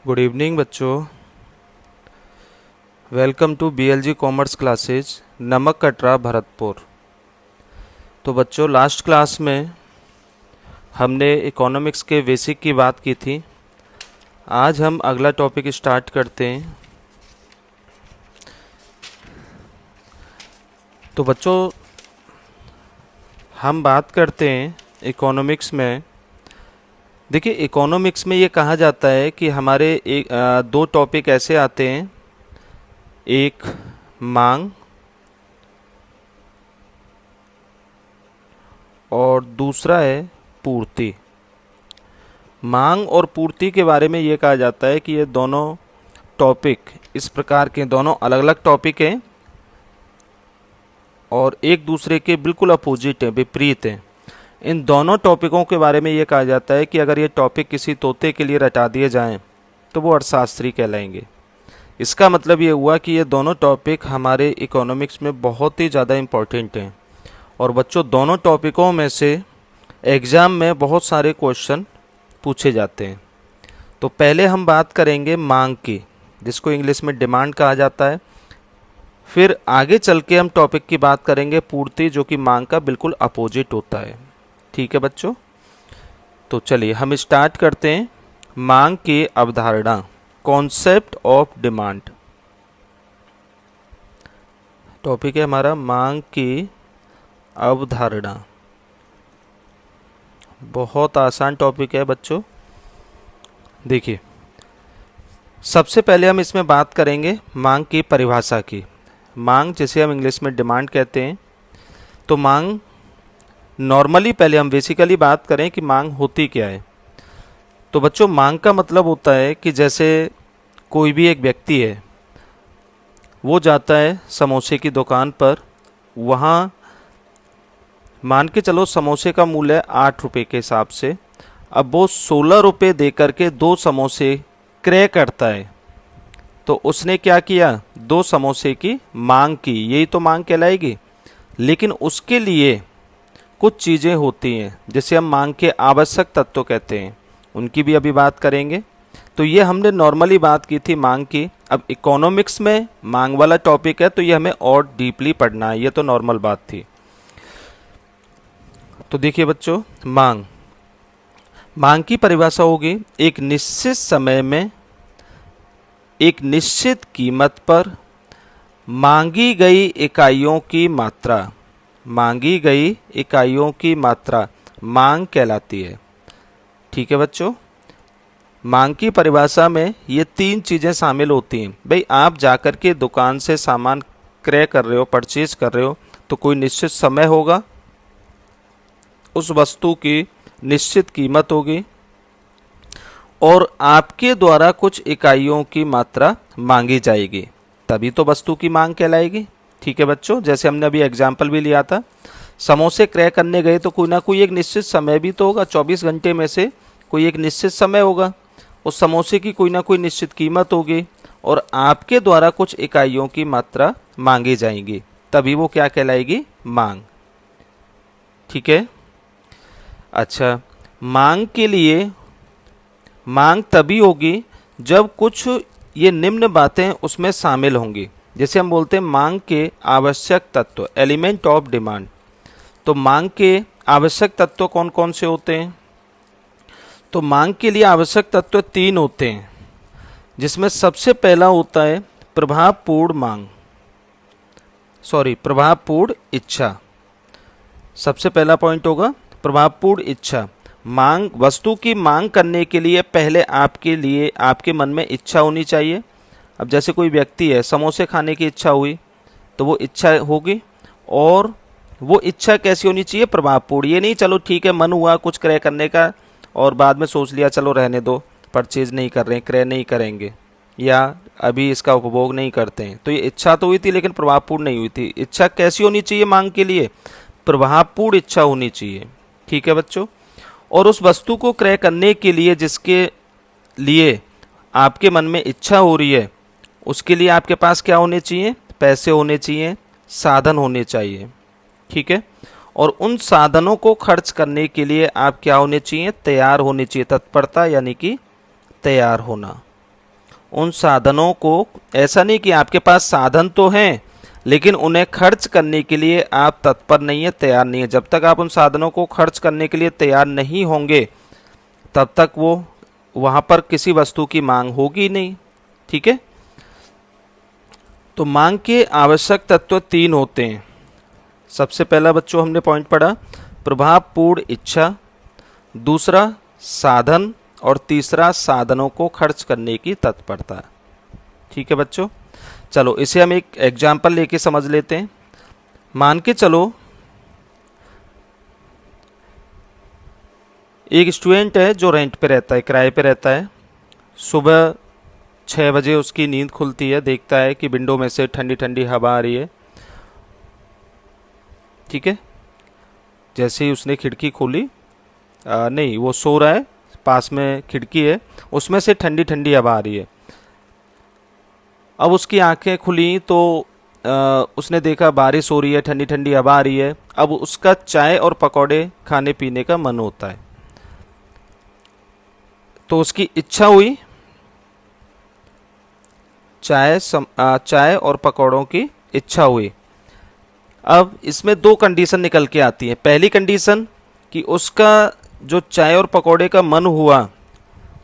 Good evening बच्चों। Welcome to बीएलजी commerce classes नमक कटरा भरतपुर। तो बच्चों, लास्ट क्लास में हमने इकोनॉमिक्स के बेसिक की बात की थी। आज हम अगला टॉपिक स्टार्ट करते हैं। तो बच्चों, हम बात करते हैं इकोनॉमिक्स में। देखिए, इकोनॉमिक्स में ये कहा जाता है कि हमारे दो टॉपिक ऐसे आते हैं, एक मांग और दूसरा है पूर्ति। मांग और पूर्ति के बारे में ये कहा जाता है कि ये दोनों टॉपिक इस प्रकार के दोनों अलग अलग टॉपिक हैं और एक दूसरे के बिल्कुल अपोजिट हैं, विपरीत हैं। इन दोनों टॉपिकों के बारे में ये कहा जाता है कि अगर ये टॉपिक किसी तोते के लिए रटा दिए जाएं तो वो अर्थशास्त्री कहलाएंगे। इसका मतलब ये हुआ कि ये दोनों टॉपिक हमारे इकोनॉमिक्स में बहुत ही ज़्यादा इम्पोर्टेंट हैं और बच्चों, दोनों टॉपिकों में से एग्ज़ाम में बहुत सारे क्वेश्चन पूछे जाते हैं। तो पहले हम बात करेंगे मांग की, जिसको इंग्लिश में डिमांड कहा जाता है। फिर आगे चल के हम टॉपिक की बात करेंगे पूर्ति, जो कि मांग का बिल्कुल अपोजिट होता है। ठीक है बच्चों, तो चलिए हम स्टार्ट करते हैं। मांग की अवधारणा, कॉन्सेप्ट ऑफ डिमांड। टॉपिक है हमारा मांग की अवधारणा। बहुत आसान टॉपिक है बच्चों। देखिए, सबसे पहले हम इसमें बात करेंगे मांग की परिभाषा की। मांग, जिसे हम इंग्लिश में डिमांड कहते हैं। तो मांग नॉर्मली, पहले हम बेसिकली बात करें कि मांग होती क्या है। तो बच्चों, मांग का मतलब होता है कि जैसे कोई भी एक व्यक्ति है, वो जाता है समोसे की दुकान पर। वहाँ मान के चलो समोसे का मूल्य है 8 रुपये के हिसाब से। अब वो 16 रुपये दे करके 2 समोसे क्रय करता है। तो उसने क्या किया, 2 समोसे की मांग की। यही तो मांग कहलाएगी। लेकिन उसके लिए कुछ चीज़ें होती हैं जिसे हम मांग के आवश्यक तत्व कहते हैं, उनकी भी अभी बात करेंगे। तो ये हमने नॉर्मली बात की थी मांग की। अब इकोनॉमिक्स में मांग वाला टॉपिक है तो ये हमें और डीपली पढ़ना है, ये तो नॉर्मल बात थी। तो देखिए बच्चों, मांग की परिभाषा होगी एक निश्चित समय में एक निश्चित कीमत पर मांगी गई इकाइयों की मात्रा। मांगी गई इकाइयों की मात्रा मांग कहलाती है। ठीक है बच्चों, मांग की परिभाषा में ये 3 चीज़ें शामिल होती हैं। भाई, आप जाकर के दुकान से सामान क्रय कर रहे हो, परचेज कर रहे हो, तो कोई निश्चित समय होगा, उस वस्तु की निश्चित कीमत होगी और आपके द्वारा कुछ इकाइयों की मात्रा मांगी जाएगी, तभी तो वस्तु की मांग कहलाएगी। ठीक है बच्चों, जैसे हमने अभी एग्जाम्पल भी लिया था, समोसे क्रय करने गए तो कोई ना कोई एक निश्चित समय भी तो होगा। 24 घंटे में से कोई एक निश्चित समय होगा, उस समोसे की कोई ना कोई निश्चित कीमत होगी और आपके द्वारा कुछ इकाइयों की मात्रा मांगी जाएगी, तभी वो क्या कहलाएगी, मांग। ठीक है। अच्छा, मांग के लिए मांग तभी होगी जब कुछ ये निम्न बातें उसमें शामिल होंगी। जैसे हम बोलते हैं मांग के आवश्यक तत्व, एलिमेंट ऑफ डिमांड। तो मांग के आवश्यक तत्व कौन कौन से होते हैं? तो मांग के लिए आवश्यक तत्व 3 होते हैं, जिसमें सबसे पहला होता है प्रभावपूर्ण इच्छा। सबसे पहला पॉइंट होगा प्रभावपूर्ण इच्छा। मांग, वस्तु की मांग करने के लिए पहले आपके मन में इच्छा होनी चाहिए। अब जैसे कोई व्यक्ति है, समोसे खाने की इच्छा हुई तो वो इच्छा होगी, और वो इच्छा कैसी होनी चाहिए, प्रभावपूर्ण। ये नहीं चलो ठीक है, मन हुआ कुछ क्रय करने का और बाद में सोच लिया चलो रहने दो, परचेज नहीं कर रहे हैं, क्रय नहीं करेंगे या अभी इसका उपभोग नहीं करते हैं। तो ये इच्छा तो हुई थी लेकिन प्रभावपूर्ण नहीं हुई थी। इच्छा कैसी होनी चाहिए मांग के लिए, प्रभावपूर्ण इच्छा होनी चाहिए। ठीक है बच्चों। और उस वस्तु को क्रय करने के लिए जिसके लिए आपके मन में इच्छा हो रही है, उसके लिए आपके पास क्या होने चाहिए, पैसे होने चाहिए, साधन होने चाहिए। ठीक है। और उन साधनों को खर्च करने के लिए आप क्या होने चाहिए, तैयार होने चाहिए। तत्परता यानी कि तैयार होना। उन साधनों को, ऐसा नहीं कि आपके पास साधन तो हैं लेकिन उन्हें खर्च करने के लिए आप तत्पर नहीं है, तैयार नहीं है। जब तक आप उन साधनों को खर्च करने के लिए तैयार नहीं होंगे तब तक वो वहाँ पर किसी वस्तु की मांग होगी नहीं। ठीक है, तो मांग के आवश्यक तत्व 3 होते हैं। सबसे पहला बच्चों हमने पॉइंट पढ़ा प्रभावपूर्ण इच्छा, दूसरा साधन, और तीसरा साधनों को खर्च करने की तत्परता। ठीक है बच्चों, चलो इसे हम एक एग्जाम्पल लेके समझ लेते हैं। मान के चलो एक स्टूडेंट है जो रेंट पे रहता है, किराए पे रहता है। सुबह 6 बजे उसकी नींद खुलती है, देखता है कि विंडो में से ठंडी ठंडी हवा आ रही है। ठीक है, जैसे ही उसने खिड़की खोली, नहीं वो सो रहा है, पास में खिड़की है, उसमें से ठंडी ठंडी हवा आ रही है। अब उसकी आंखें खुली तो उसने देखा बारिश हो रही है, ठंडी ठंडी हवा आ रही है। अब उसका चाय और पकौड़े खाने पीने का मन होता है, तो उसकी इच्छा हुई चाय और पकौड़ों की इच्छा हुई। अब इसमें 2 कंडीशन निकल के आती है। पहली कंडीशन कि उसका जो चाय और पकौड़े का मन हुआ,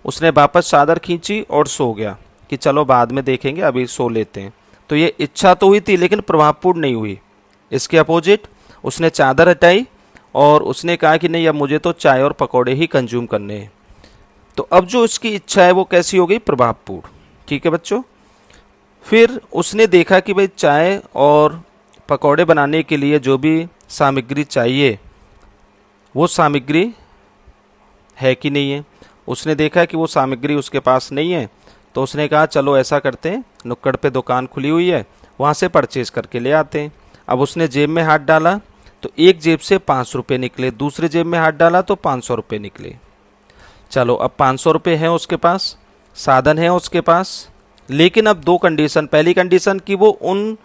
उसने वापस चादर खींची और सो गया कि चलो बाद में देखेंगे, अभी सो लेते हैं। तो ये इच्छा तो हुई थी लेकिन प्रभावपूर्ण नहीं हुई। इसके अपोजिट उसने चादर हटाई और उसने कहा कि नहीं अब मुझे तो चाय और पकौड़े ही कंज्यूम करने हैं। तो अब जो उसकी इच्छा है वो कैसी हो गई, प्रभावपूर्ण। ठीक है बच्चों, फिर उसने देखा कि भाई चाय और पकौड़े बनाने के लिए जो भी सामग्री चाहिए वो सामग्री है कि नहीं है। उसने देखा कि वो सामग्री उसके पास नहीं है, तो उसने कहा चलो ऐसा करते हैं, नुक्कड़ पे दुकान खुली हुई है, वहाँ से परचेज करके ले आते हैं। अब उसने जेब में हाथ डाला तो एक जेब से 500 रुपये निकले, दूसरे जेब में हाथ डाला तो 500 रुपये निकले। चलो अब 500 रुपये हैं उसके पास, साधन है उसके पास, लेकिन अब 2 कंडीशन। पहली कंडीशन कि वो उन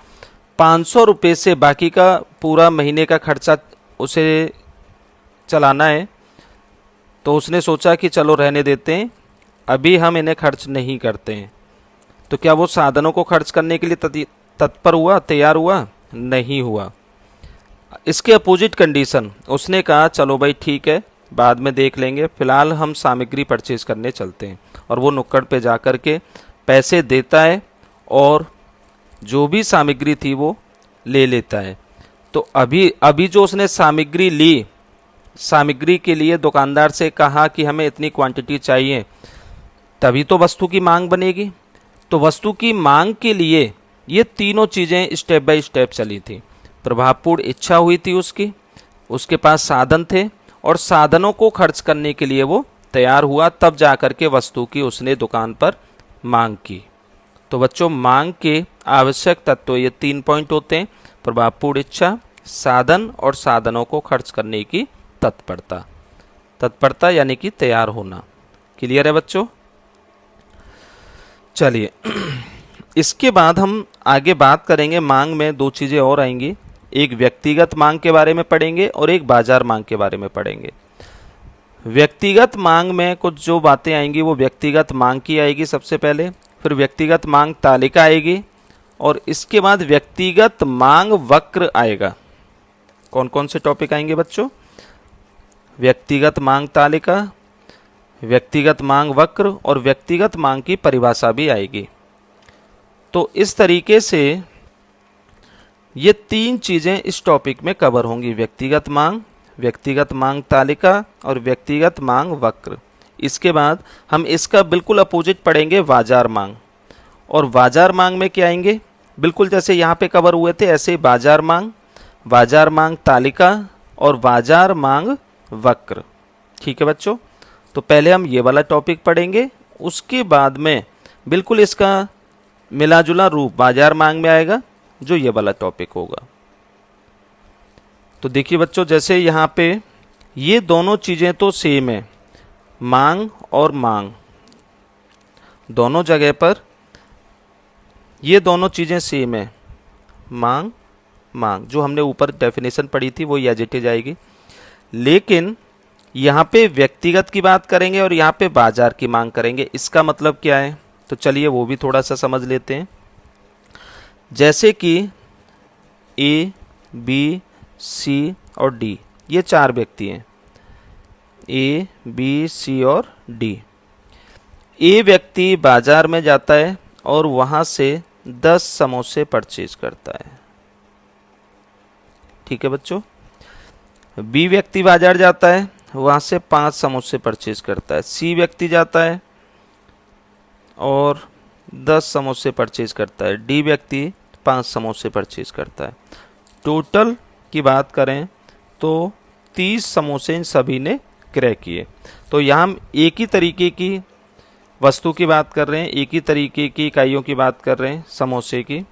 500 रुपये से बाकी का पूरा महीने का खर्चा उसे चलाना है। तो उसने सोचा कि चलो रहने देते हैं, अभी हम इन्हें खर्च नहीं करते हैं। तो क्या वो साधनों को खर्च करने के लिए तत्पर हुआ, तैयार हुआ? नहीं हुआ। इसके अपोजिट कंडीशन, उसने कहा चलो भाई ठीक है बाद में देख लेंगे, फिलहाल हम सामग्री परचेज करने चलते हैं। और वो नुक्कड़ पे जा कर के पैसे देता है और जो भी सामग्री थी वो ले लेता है। तो अभी जो उसने सामग्री ली, सामग्री के लिए दुकानदार से कहा कि हमें इतनी क्वांटिटी चाहिए, तभी तो वस्तु की मांग बनेगी। तो वस्तु की मांग के लिए ये तीनों चीज़ें स्टेप बाय स्टेप चली थी। प्रभावपूर्ण इच्छा हुई थी उसकी, उसके पास साधन थे और साधनों को खर्च करने के लिए वो तैयार हुआ, तब जाकर के वस्तु की उसने दुकान पर मांग की। तो बच्चों मांग के आवश्यक तत्व ये 3 पॉइंट होते हैं, प्रभावपूर्ण इच्छा, साधन और साधनों को खर्च करने की तत्परता। तत्परता यानी कि तैयार होना। क्लियर है बच्चों? चलिए इसके बाद हम आगे बात करेंगे। मांग में 2 चीज़ें और आएंगी, एक व्यक्तिगत मांग के बारे में पढ़ेंगे और एक बाजार मांग के बारे में पढ़ेंगे। व्यक्तिगत मांग में कुछ जो बातें आएंगी वो व्यक्तिगत मांग की आएगी सबसे पहले, फिर व्यक्तिगत मांग तालिका आएगी और इसके बाद व्यक्तिगत मांग वक्र आएगा। कौन कौन से टॉपिक आएंगे बच्चों? व्यक्तिगत मांग तालिका, व्यक्तिगत मांग वक्र और व्यक्तिगत मांग की परिभाषा भी आएगी। तो इस तरीके से ये 3 चीज़ें इस टॉपिक में कवर होंगी, व्यक्तिगत मांग तालिका और व्यक्तिगत मांग वक्र। इसके बाद हम इसका बिल्कुल अपोजिट पढ़ेंगे, बाजार मांग। और बाजार मांग में क्या आएंगे, बिल्कुल जैसे यहाँ पे कवर हुए थे ऐसे बाजार मांग तालिका और बाजार मांग वक्र। ठीक है बच्चों, तो पहले हम ये वाला टॉपिक पढ़ेंगे, उसके बाद में बिल्कुल इसका मिला जुला रूप बाजार मांग में आएगा जो ये वाला टॉपिक होगा। तो देखिए बच्चों, जैसे यहाँ पे ये दोनों चीज़ें तो सेम है, मांग और मांग, दोनों जगह पर ये दोनों चीज़ें सेम है, मांग जो हमने ऊपर डेफिनेशन पढ़ी थी वो एज इट इज जाएगी। लेकिन यहाँ पे व्यक्तिगत की बात करेंगे और यहाँ पे बाजार की मांग करेंगे। इसका मतलब क्या है? तो चलिए वो भी थोड़ा सा समझ लेते हैं। जैसे कि ए, बी, सी और डी, ये 4 व्यक्ति हैं, ए, बी, सी और डी। ए व्यक्ति बाजार में जाता है और वहां से 10 समोसे परचेज करता है। ठीक है बच्चों। बी व्यक्ति बाजार जाता है, वहां से 5 समोसे परचेज करता है। सी व्यक्ति जाता है और 10 समोसे परचेज करता है। डी व्यक्ति 5 समोसे परचेज करता है। टोटल की बात करें तो 30 समोसे इन सभी ने क्रय किए। तो यहाँ हम एक ही तरीके की वस्तु की बात कर रहे हैं, एक ही तरीके की इकाइयों की बात कर रहे हैं, समोसे की।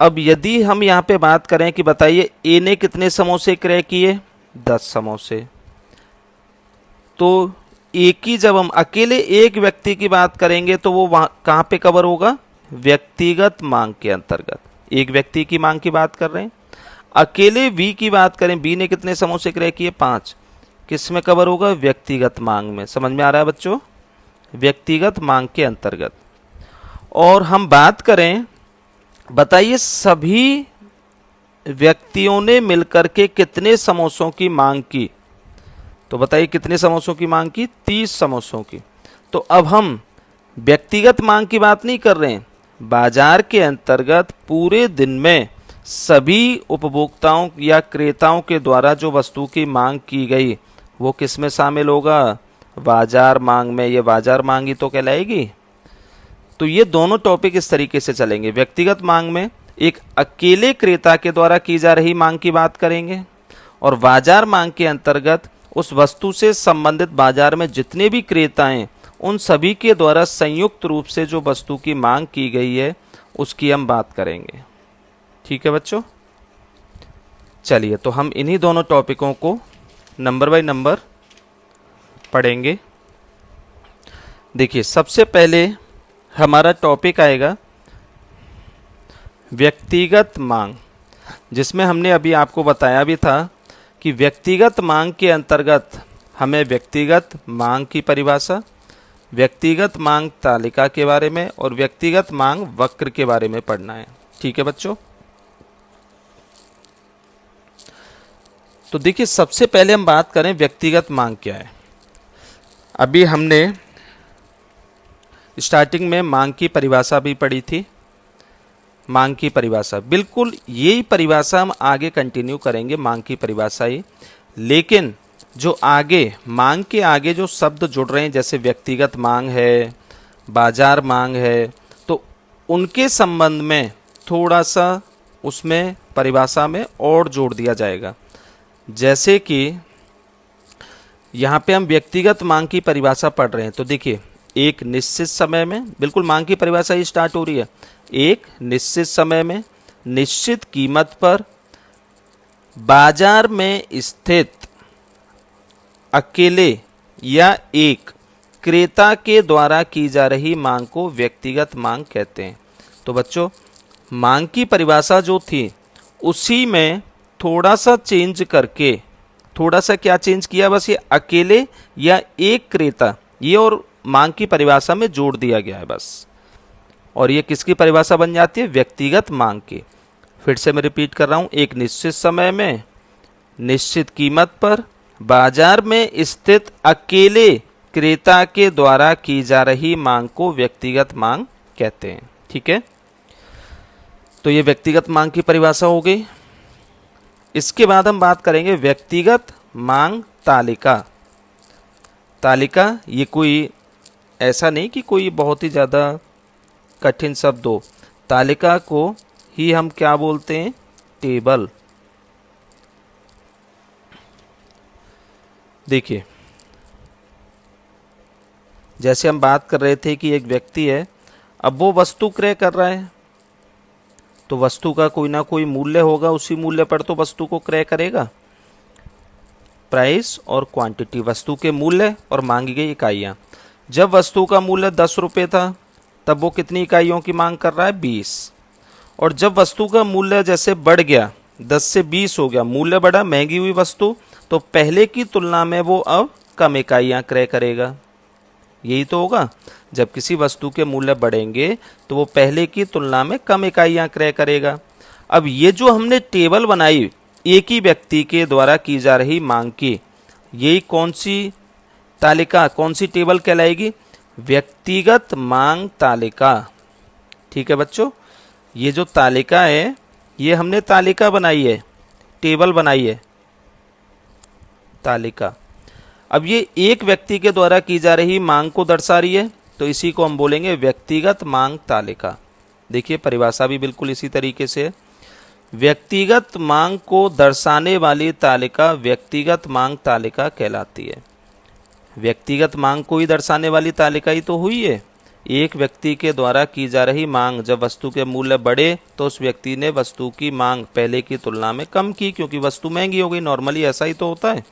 अब यदि हम यहाँ पे बात करें कि बताइए ए ने कितने समोसे क्रय किए, 10 समोसे, तो एक ही, जब हम अकेले एक व्यक्ति की बात करेंगे तो वो कहाँ पे कवर होगा, व्यक्तिगत मांग के अंतर्गत। एक व्यक्ति की मांग की बात कर रहे हैं। अकेले बी की बात करें, बी ने कितने समोसे क्रय किए, 5, किस में कवर होगा, व्यक्तिगत मांग में। समझ में आ रहा है बच्चों, व्यक्तिगत मांग के अंतर्गत। और हम बात करें, बताइए सभी व्यक्तियों ने मिलकर के कितने समोसों की मांग की, तो बताइए कितने समोसों की मांग की, 30 समोसों की। तो अब हम व्यक्तिगत मांग की बात नहीं कर रहे हैं, बाजार के अंतर्गत पूरे दिन में सभी उपभोक्ताओं या क्रेताओं के द्वारा जो वस्तु की मांग की गई वो किस में शामिल होगा, बाजार मांग में। ये बाजार मांग ही तो कहलाएगी। तो ये दोनों टॉपिक इस तरीके से चलेंगे। व्यक्तिगत मांग में एक अकेले क्रेता के द्वारा की जा रही मांग की बात करेंगे, और बाजार मांग के अंतर्गत उस वस्तु से संबंधित बाजार में जितने भी क्रेता हैं उन सभी के द्वारा संयुक्त रूप से जो वस्तु की मांग की गई है उसकी हम बात करेंगे। ठीक है बच्चों। चलिए तो हम इन्हीं दोनों टॉपिकों को नंबर बाय नंबर पढ़ेंगे। देखिए सबसे पहले हमारा टॉपिक आएगा व्यक्तिगत मांग, जिसमें हमने अभी आपको बताया भी था कि व्यक्तिगत मांग के अंतर्गत हमें व्यक्तिगत मांग की परिभाषा, व्यक्तिगत मांग तालिका के बारे में और व्यक्तिगत मांग वक्र के बारे में पढ़ना है। ठीक है बच्चों। तो देखिए सबसे पहले हम बात करें व्यक्तिगत मांग क्या है। अभी हमने स्टार्टिंग में मांग की परिभाषा भी पढ़ी थी। मांग की परिभाषा, बिल्कुल यही परिभाषा हम आगे कंटिन्यू करेंगे, मांग की परिभाषा ही। लेकिन जो आगे मांग के आगे जो शब्द जुड़ रहे हैं, जैसे व्यक्तिगत मांग है, बाजार मांग है, तो उनके संबंध में थोड़ा सा उसमें परिभाषा में और जोड़ दिया जाएगा। जैसे कि यहाँ पे हम व्यक्तिगत मांग की परिभाषा पढ़ रहे हैं, तो देखिए एक निश्चित समय में, बिल्कुल मांग की परिभाषा ही स्टार्ट हो रही है, एक निश्चित समय में निश्चित कीमत पर बाजार में स्थित अकेले या एक क्रेता के द्वारा की जा रही मांग को व्यक्तिगत मांग कहते हैं। तो बच्चों मांग की परिभाषा जो थी उसी में थोड़ा सा चेंज करके, थोड़ा सा क्या चेंज किया, बस ये अकेले या एक क्रेता, ये और मांग की परिभाषा में जोड़ दिया गया है बस। और ये किसकी परिभाषा बन जाती है, व्यक्तिगत मांग की। फिर से मैं रिपीट कर रहा हूँ, एक निश्चित समय में निश्चित कीमत पर बाजार में स्थित अकेले क्रेता के द्वारा की जा रही मांग को व्यक्तिगत मांग कहते हैं। ठीक है, तो ये व्यक्तिगत मांग की परिभाषा हो गई। इसके बाद हम बात करेंगे व्यक्तिगत मांग तालिका। तालिका ये कोई ऐसा नहीं कि कोई बहुत ही ज़्यादा कठिन शब्द हो। तालिका को ही हम क्या बोलते हैं, टेबल। देखिए जैसे हम बात कर रहे थे कि एक व्यक्ति है, अब वो वस्तु क्रय कर रहा है, तो वस्तु का कोई ना कोई मूल्य होगा, उसी मूल्य पर तो वस्तु को क्रय करेगा। प्राइस और क्वांटिटी, वस्तु के मूल्य और मांगी गई इकाइयां। जब वस्तु का मूल्य 10 रुपये था तब वो कितनी इकाइयों की मांग कर रहा है, 20। और जब वस्तु का मूल्य जैसे बढ़ गया, 10 से 20 हो गया, मूल्य बढ़ा, महंगी हुई वस्तु, तो पहले की तुलना में वो अब कम इकाइयां क्रय करेगा। यही तो होगा। जब किसी वस्तु के मूल्य बढ़ेंगे तो वो पहले की तुलना में कम इकाइयां क्रय करेगा। अब ये जो हमने टेबल बनाई एक ही व्यक्ति के द्वारा की जा रही मांग की, यही कौन सी तालिका, कौन सी टेबल कहलाएगी? व्यक्तिगत मांग तालिका। ठीक है बच्चों, ये जो तालिका है ये हमने तालिका बनाई है, टेबल बनाई है, तालिका। अब ये एक व्यक्ति के द्वारा की जा रही मांग को दर्शा रही है, तो इसी को हम बोलेंगे व्यक्तिगत मांग तालिका। देखिए परिभाषा भी बिल्कुल इसी तरीके से है। व्यक्तिगत मांग को दर्शाने वाली तालिका व्यक्तिगत मांग तालिका कहलाती है। व्यक्तिगत मांग को ही दर्शाने वाली तालिका ही तो हुई है। एक व्यक्ति के द्वारा की जा रही मांग, जब वस्तु के मूल्य बढ़े तो उस व्यक्ति ने वस्तु की मांग पहले की तुलना में कम की, क्योंकि वस्तु महंगी हो गई। नॉर्मली ऐसा ही तो होता है।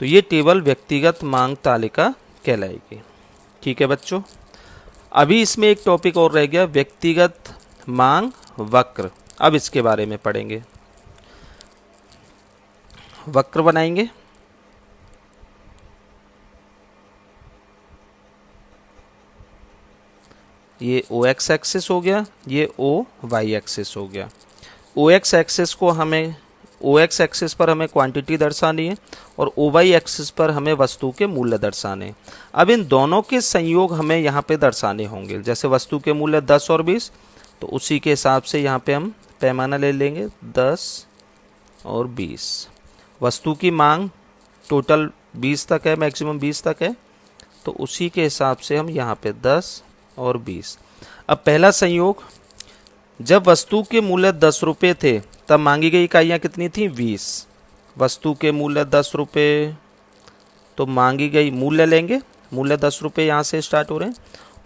तो ये टेबल व्यक्तिगत मांग तालिका कहलाएगी। ठीक है बच्चों, अभी इसमें एक टॉपिक और रह गया, व्यक्तिगत मांग वक्र। अब इसके बारे में पढ़ेंगे। वक्र बनाएंगे। ये ओ एक्स एक्सिस हो गया, ये ओ वाई एक्सिस हो गया। ओ एक्स एक्सिस को हमें, ओ एक्स एक्सिस पर हमें क्वांटिटी दर्शानी है और ओ वाई एक्सिस पर हमें वस्तु के मूल्य दर्शाने हैं। अब इन दोनों के संयोग हमें यहाँ पे दर्शाने होंगे। जैसे वस्तु के मूल्य 10 और 20, तो उसी के हिसाब से यहाँ पे हम पैमाना ले लेंगे 10 और 20। वस्तु की मांग टोटल 20 तक है, मैक्सिमम 20 तक है, तो उसी के हिसाब से हम यहाँ पे 10 और 20। अब पहला संयोग, जब वस्तु के मूल्य 10 रुपये थे तब मांगी गई इकाइयाँ कितनी थी? 20। वस्तु के मूल्य 10 रुपये, तो मांगी गई, मूल्य लेंगे, मूल्य 10 रुपये यहाँ से स्टार्ट हो रहे हैं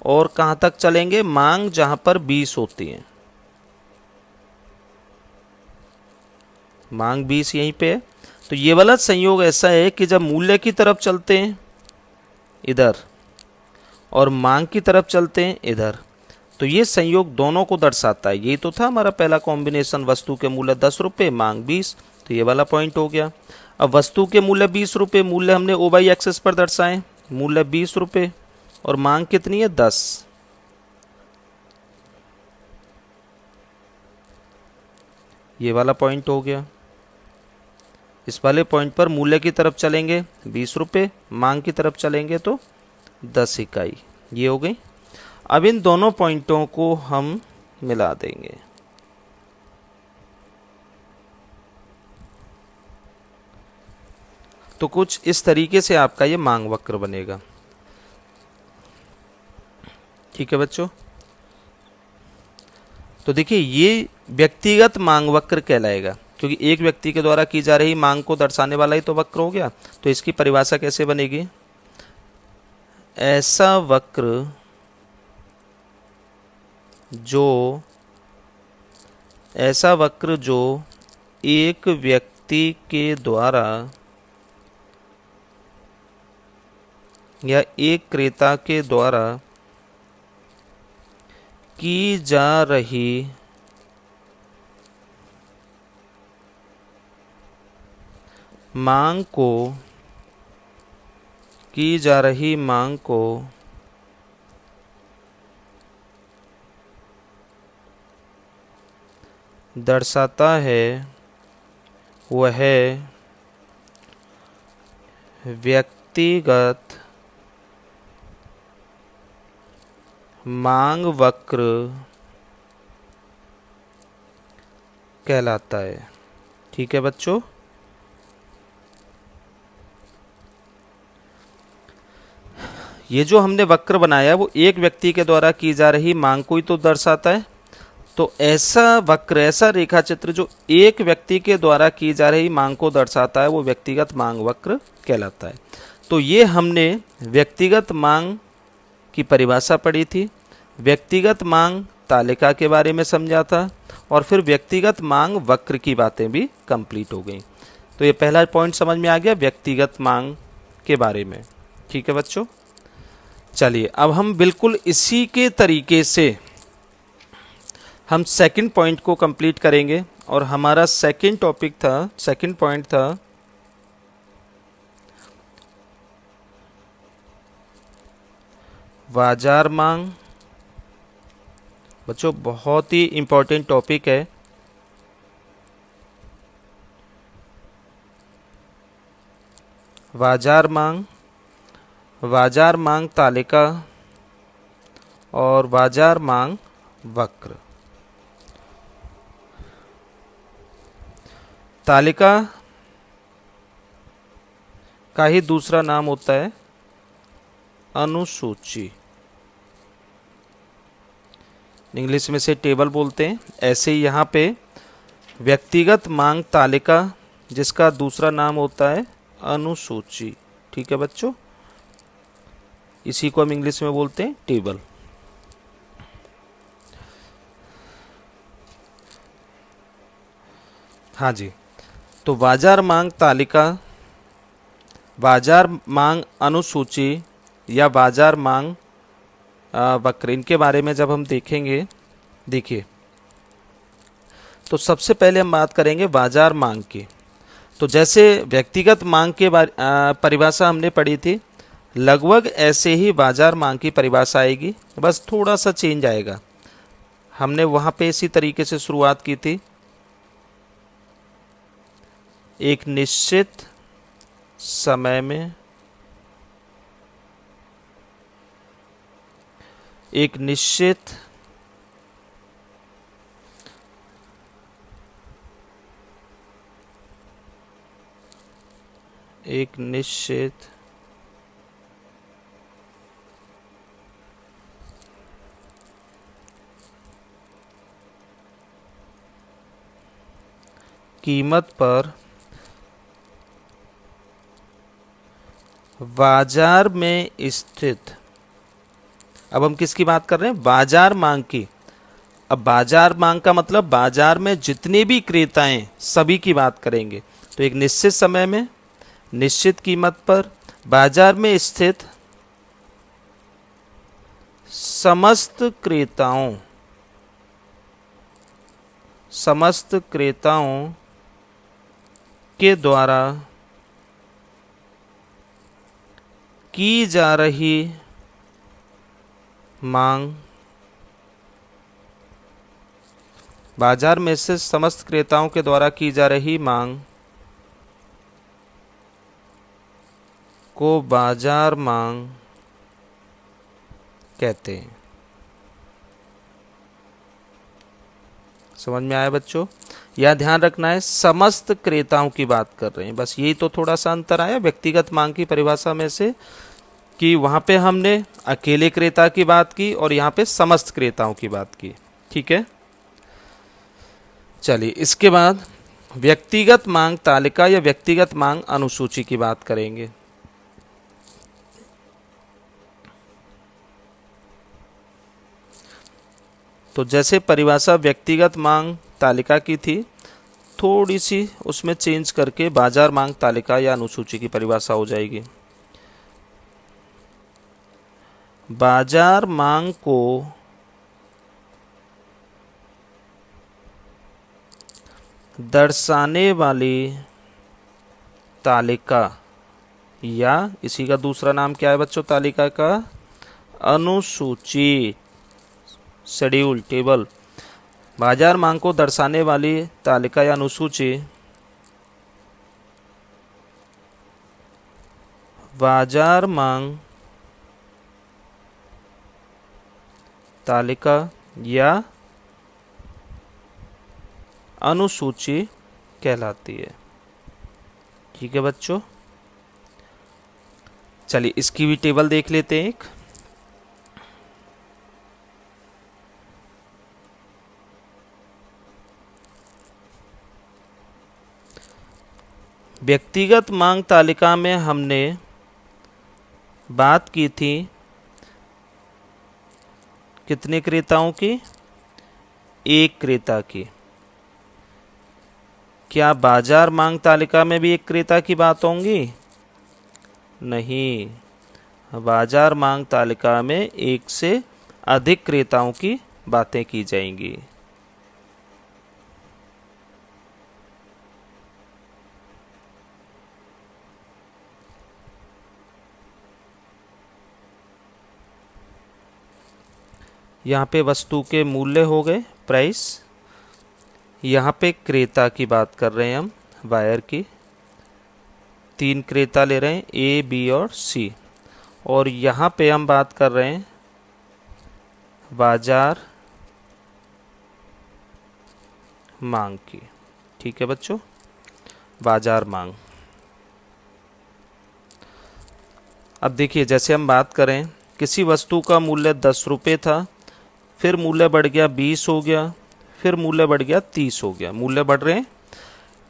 और कहाँ तक चलेंगे? मांग जहाँ पर 20 होती है, मांग 20 यहीं पे है। तो ये वाला संयोग ऐसा है कि जब मूल्य की तरफ चलते हैं इधर और मांग की तरफ चलते हैं इधर, तो ये संयोग दोनों को दर्शाता है। यही तो था हमारा पहला कॉम्बिनेशन, वस्तु के मूल्य 10 रुपये, मांग 20, तो ये वाला पॉइंट हो गया। अब वस्तु के मूल्य 20 रुपये, मूल्य हमने ओ वाई एक्सिस पर दर्शाए, मूल्य 20 रुपये और मांग कितनी है? 10। ये वाला पॉइंट हो गया। इस वाले पॉइंट पर मूल्य की तरफ चलेंगे 20 रुपये, मांग की तरफ चलेंगे तो 10 इकाई, ये हो गई। अब इन दोनों पॉइंटों को हम मिला देंगे। तो कुछ इस तरीके से आपका ये मांग वक्र बनेगा। ठीक है बच्चों, तो देखिए ये व्यक्तिगत मांग वक्र कहलाएगा, क्योंकि एक व्यक्ति के द्वारा की जा रही मांग को दर्शाने वाला ही तो वक्र हो गया। तो इसकी परिभाषा कैसे बनेगी? ऐसा वक्र जो एक व्यक्ति के द्वारा या एक क्रेता के द्वारा की जा रही मांग को दर्शाता है, वह व्यक्तिगत मांग वक्र कहलाता है। ठीक है बच्चों, ये जो हमने वक्र बनाया वो एक व्यक्ति के द्वारा की जा रही मांग को ही तो दर्शाता है। तो ऐसा वक्र, ऐसा रेखा चित्र जो एक व्यक्ति के द्वारा की जा रही मांग को दर्शाता है वो व्यक्तिगत मांग वक्र कहलाता है। तो ये हमने व्यक्तिगत मांग की परिभाषा पढ़ी थी, व्यक्तिगत मांग तालिका के बारे में समझा था और फिर व्यक्तिगत मांग वक्र की बातें भी कंप्लीट हो गई। तो ये पहला पॉइंट समझ में आ गया व्यक्तिगत मांग के बारे में। ठीक है बच्चों, चलिए अब हम बिल्कुल इसी के तरीके से हम सेकंड पॉइंट को कंप्लीट करेंगे और हमारा सेकंड टॉपिक था, सेकंड पॉइंट था बाजार मांग। बच्चों बहुत ही इम्पोर्टेंट टॉपिक है। बाजार मांग तालिका और बाजार मांग वक्र। तालिका का ही दूसरा नाम होता है अनुसूची। इंग्लिश में से टेबल बोलते हैं। ऐसे ही यहाँ पे व्यक्तिगत मांग तालिका, जिसका दूसरा नाम होता है अनुसूची। ठीक है बच्चों, इसी को हम इंग्लिश में बोलते हैं टेबल। हाँ जी, तो बाजार मांग तालिका, बाजार मांग अनुसूची या बाजार मांग वक्र, इनके बारे में जब हम देखेंगे, देखिए, तो सबसे पहले हम बात करेंगे बाजार मांग की। तो जैसे व्यक्तिगत मांग के परिभाषा हमने पढ़ी थी, लगभग ऐसे ही बाजार मांग की परिभाषा आएगी, बस थोड़ा सा चेंज आएगा। हमने वहाँ पे इसी तरीके से शुरुआत की थी। एक निश्चित समय में एक निश्चित कीमत पर बाजार में स्थित, अब हम किसकी बात कर रहे हैं? बाजार मांग की। अब बाजार मांग का मतलब बाजार में जितने भी क्रेताएं, सभी की बात करेंगे। तो एक निश्चित समय में निश्चित कीमत पर बाजार में स्थित समस्त क्रेताओं के द्वारा की जा रही मांग, बाजार में से समस्त क्रेताओं के द्वारा की जा रही मांग को बाजार मांग कहते हैं। समझ में आया बच्चों? यह ध्यान रखना है, समस्त क्रेताओं की बात कर रहे हैं, बस यही तो थोड़ा सा अंतर आया व्यक्तिगत मांग की परिभाषा में से, कि वहां पे हमने अकेले क्रेता की बात की और यहाँ पे समस्त क्रेताओं की बात की। ठीक है, चलिए इसके बाद व्यक्तिगत मांग तालिका या व्यक्तिगत मांग अनुसूची की बात करेंगे। तो जैसे परिभाषा व्यक्तिगत मांग तालिका की थी, थोड़ी सी उसमें चेंज करके बाजार मांग तालिका या अनुसूची की परिभाषा हो जाएगी। बाजार मांग को दर्शाने वाली तालिका, या इसी का दूसरा नाम क्या है बच्चों तालिका का? अनुसूची, शेड्यूल, टेबल। बाजार मांग को दर्शाने वाली तालिका या अनुसूची बाजार मांग तालिका या अनुसूची कहलाती है। ठीक है बच्चों, चलिए इसकी भी टेबल देख लेते हैं एक। व्यक्तिगत मांग तालिका में हमने बात की थी कितने क्रेताओं की? एक क्रेता की। क्या बाजार मांग तालिका में भी एक क्रेता की बात होंगी? नहीं, बाजार मांग तालिका में एक से अधिक क्रेताओं की बातें की जाएंगी। यहाँ पे वस्तु के मूल्य हो गए, प्राइस। यहाँ पे क्रेता की बात कर रहे हैं हम, बायर की। 3 क्रेता ले रहे हैं, ए, बी और सी। और यहाँ पे हम बात कर रहे हैं बाजार मांग की। ठीक है बच्चों, बाजार मांग। अब देखिए, जैसे हम बात करें, किसी वस्तु का मूल्य 10 रुपये था, फिर मूल्य बढ़ गया 20 हो गया, फिर मूल्य बढ़ गया 30 हो गया। मूल्य बढ़ रहे हैं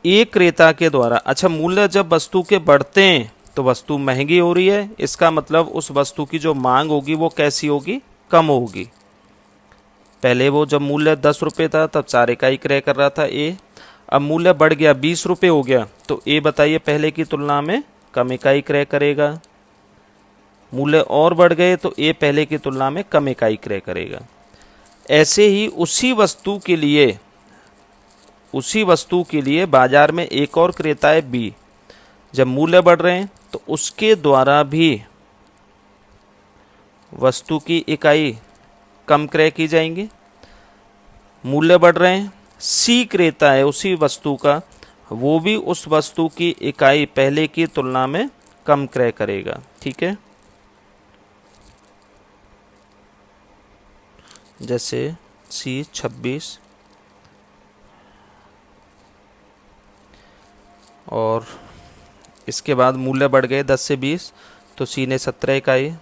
एक क्रेता के द्वारा। अच्छा, मूल्य जब वस्तु के बढ़ते हैं तो वस्तु महंगी हो रही है, इसका मतलब उस वस्तु की जो मांग होगी वो कैसी होगी, कम होगी। पहले वो जब मूल्य 10 रुपये था तब 4 इकाई क्रय कर रहा था ए, अब मूल्य बढ़ गया 20 रुपये हो गया, तो ए बताइए पहले की तुलना में कम इकाई क्रय करेगा। मूल्य और बढ़ गए तो ए पहले की तुलना में कम इकाई क्रय करेगा। ऐसे ही उसी वस्तु के लिए बाजार में एक और क्रेता है बी। जब मूल्य बढ़ रहे हैं तो उसके द्वारा भी वस्तु की इकाई कम क्रय की जाएंगी। मूल्य बढ़ रहे हैं, सी क्रेता है उसी वस्तु का, वो भी उस वस्तु की इकाई पहले की तुलना में कम क्रय करेगा। ठीक है, जैसे सी 26 और इसके बाद मूल्य बढ़ गए 10 से 20, तो सी ने 17 इकाई।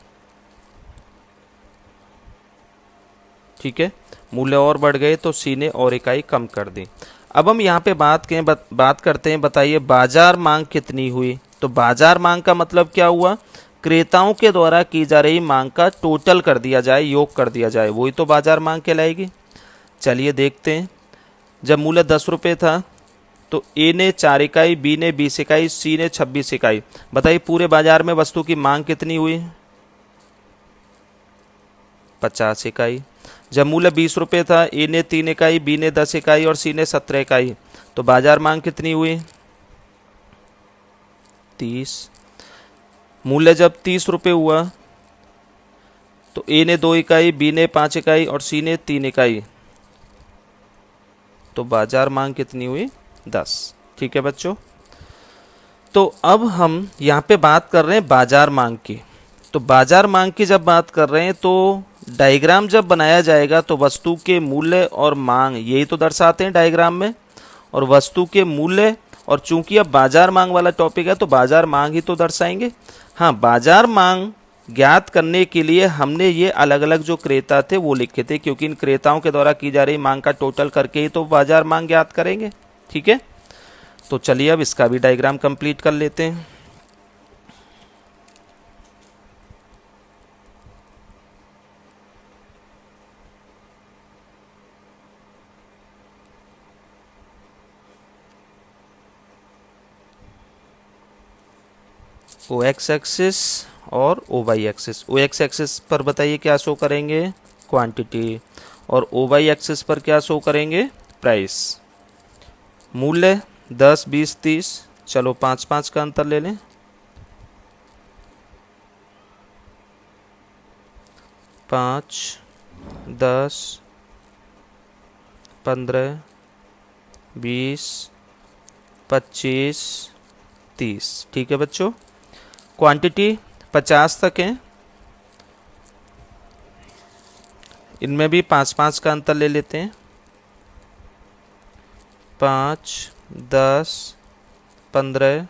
ठीक है, मूल्य और बढ़ गए तो सी ने और इकाई कम कर दी। अब हम यहाँ पे बात करते हैं, बताइए बाजार मांग कितनी हुई। तो बाजार मांग का मतलब क्या हुआ, क्रेताओं के द्वारा की जा रही मांग का टोटल कर दिया जाए, योग कर दिया जाए, वही तो बाजार मांग कहलाएगी। चलिए देखते हैं। जब मूल्य 10 रुपये था तो ए ने 4 इकाई, बी ने 20 इकाई, सी ने 26 इकाई। बताइए पूरे बाजार में वस्तु की मांग कितनी हुई, 50 इकाई। जब मूल्य 20 रुपये था, ए ने 3 इकाई, बी ने 10 इकाई और सी ने 17 इकाई, तो बाजार मांग कितनी हुई, 30। मूल्य जब 30 रुपये हुआ तो ए ने 2 इकाई, बी ने 5 इकाई और सी ने 3 इकाई, तो बाजार मांग कितनी हुई, 10। ठीक है बच्चों, तो अब हम यहाँ पे बात कर रहे हैं बाजार मांग की। तो बाजार मांग की जब बात कर रहे हैं तो डायग्राम जब बनाया जाएगा तो वस्तु के मूल्य और मांग यही तो दर्शाते हैं डायग्राम में, और वस्तु के मूल्य, और चूंकि अब बाजार मांग वाला टॉपिक है तो बाजार मांग ही तो दर्शाएंगे। हाँ, बाजार मांग ज्ञात करने के लिए हमने ये अलग अलग जो क्रेता थे वो लिखे थे, क्योंकि इन क्रेताओं के द्वारा की जा रही मांग का टोटल करके ही तो बाजार मांग ज्ञात करेंगे। ठीक है, तो चलिए अब इसका भी डायग्राम कंप्लीट कर लेते हैं। ओ एक्स एक्सिस और ओ वाई एक्सिस। ओ एक्स एक्सिस पर बताइए क्या शो करेंगे, क्वांटिटी, और ओ वाई एक्सिस पर क्या शो करेंगे, प्राइस। मूल्य 10, 20, 30, चलो 5-5 का अंतर ले लें। 5, 10, 15, 20, 25, 30। ठीक है बच्चों, क्वांटिटी 50 तक है, इनमें भी 5-5 का अंतर ले लेते हैं। 5, 10, 15,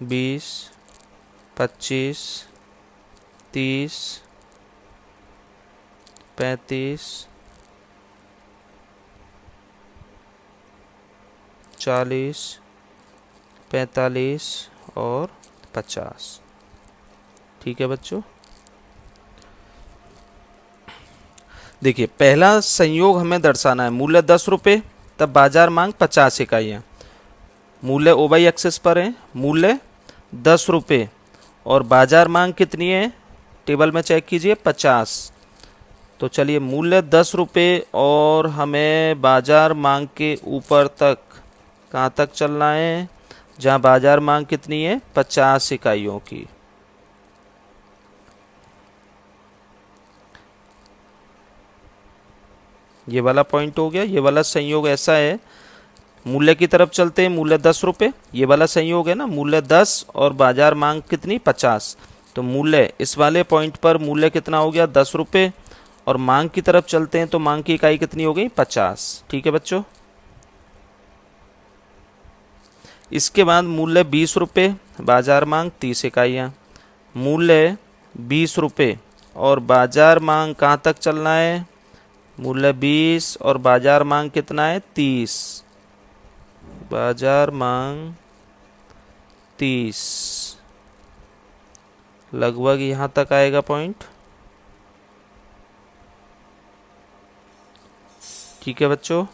20, 25, 30, 35, 40, 45 और 50। ठीक है बच्चों, देखिए पहला संयोग हमें दर्शाना है, मूल्य 10 रुपये तब बाजार मांग 50 इकाइयाँ। मूल्य ओ वाई एक्सिस पर है, मूल्य 10 रुपये और बाजार मांग कितनी है, टेबल में चेक कीजिए 50। तो चलिए मूल्य 10 रुपये और हमें बाजार मांग के ऊपर तक कहाँ तक चलना है, जहां बाजार मांग कितनी है, 50 इकाइयों की। ये वाला पॉइंट हो गया। ये वाला संयोग ऐसा है, मूल्य की तरफ चलते हैं, मूल्य 10 रुपये, ये वाला संयोग है ना, मूल्य 10 और बाजार मांग कितनी, 50। तो मूल्य इस वाले पॉइंट पर मूल्य कितना हो गया, 10 रुपये, और मांग की तरफ चलते हैं तो मांग की इकाई कितनी हो गई, 50। ठीक है बच्चों। इसके बाद मूल्य 20 रुपये, बाजार मांग 30 इकाइयाँ। मूल्य 20 रुपये और बाजार मांग कहाँ तक चलना है, मूल्य 20 और बाजार मांग कितना है, 30। बाजार मांग 30, लगभग यहाँ तक आएगा पॉइंट। ठीक है बच्चों।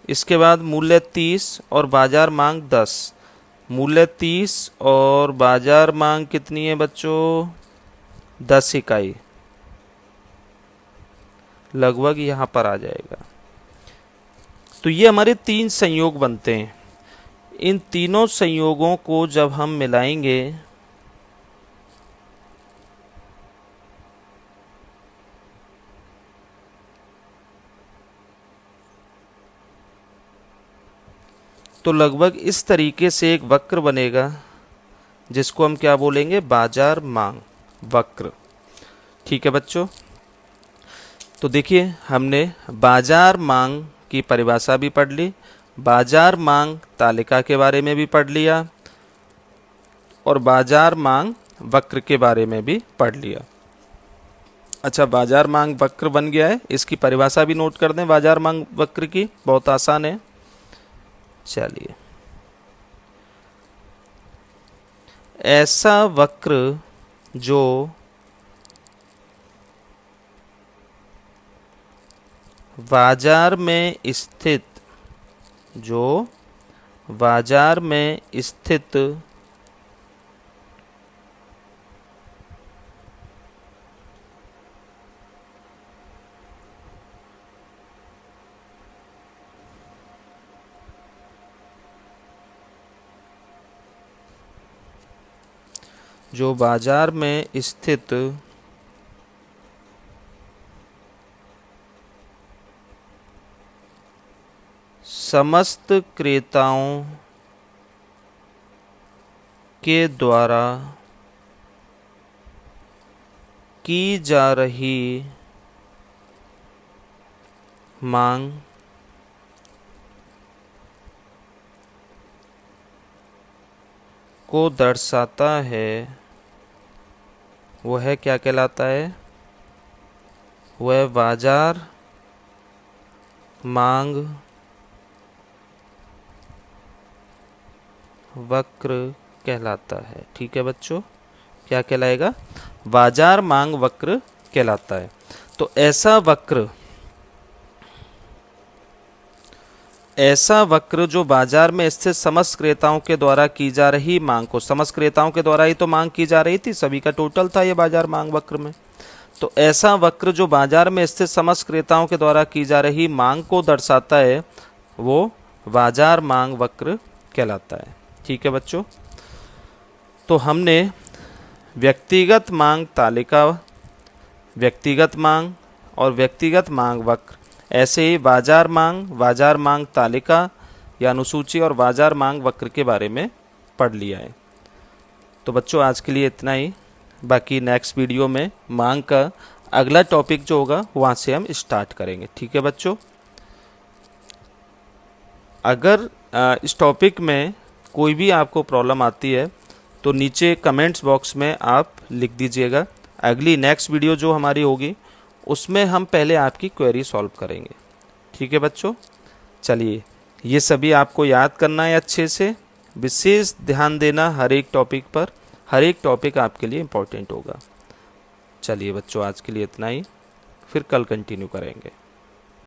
इसके बाद मूल्य 30 और बाजार मांग 10। मूल्य 30 और बाजार मांग कितनी है बच्चों, 10 इकाई, लगभग यहाँ पर आ जाएगा। तो ये हमारे 3 संयोग बनते हैं। इन तीनों संयोगों को जब हम मिलाएंगे तो लगभग इस तरीके से एक वक्र बनेगा, जिसको हम क्या बोलेंगे, बाजार मांग वक्र। ठीक है बच्चों। तो देखिए, हमने बाजार मांग की परिभाषा भी पढ़ ली, बाजार मांग तालिका के बारे में भी पढ़ लिया, और बाजार मांग वक्र के बारे में भी पढ़ लिया। अच्छा, बाजार मांग वक्र बन गया है, इसकी परिभाषा भी नोट कर दें बाजार मांग वक्र की, बहुत आसान है। चलिए, ऐसा वक्र जो बाजार में स्थित समस्त क्रेताओं के द्वारा की जा रही मांग को दर्शाता है, वह क्या कहलाता है, वह बाजार मांग वक्र कहलाता है। ठीक है बच्चों, क्या कहलाएगा, बाजार मांग वक्र कहलाता है। तो ऐसा वक्र जो बाजार में स्थित समस्त क्रेताओं के द्वारा की जा रही मांग को, समस्त क्रेताओं के द्वारा ही तो मांग की जा रही थी, सभी का टोटल था ये बाजार मांग वक्र में। तो ऐसा वक्र जो बाजार में स्थित समस्त क्रेताओं के द्वारा की जा रही मांग को दर्शाता है, वो बाजार मांग वक्र कहलाता है। ठीक है बच्चों। तो हमने व्यक्तिगत मांग तालिका, व्यक्तिगत मांग और व्यक्तिगत मांग वक्र, ऐसे ही बाजार मांग तालिका या अनुसूची और बाजार मांग वक्र के बारे में पढ़ लिया है। तो बच्चों, आज के लिए इतना ही। बाकी नेक्स्ट वीडियो में मांग का अगला टॉपिक जो होगा वहाँ से हम स्टार्ट करेंगे। ठीक है बच्चों। अगर इस टॉपिक में कोई भी आपको प्रॉब्लम आती है तो नीचे कमेंट्स बॉक्स में आप लिख दीजिएगा। अगली नेक्स्ट वीडियो जो हमारी होगी उसमें हम पहले आपकी क्वेरी सॉल्व करेंगे। ठीक है बच्चों। चलिए, ये सभी आपको याद करना है अच्छे से, विशेष ध्यान देना हर एक टॉपिक पर, हर एक टॉपिक आपके लिए इम्पोर्टेंट होगा। चलिए बच्चों, आज के लिए इतना ही, फिर कल कंटिन्यू करेंगे।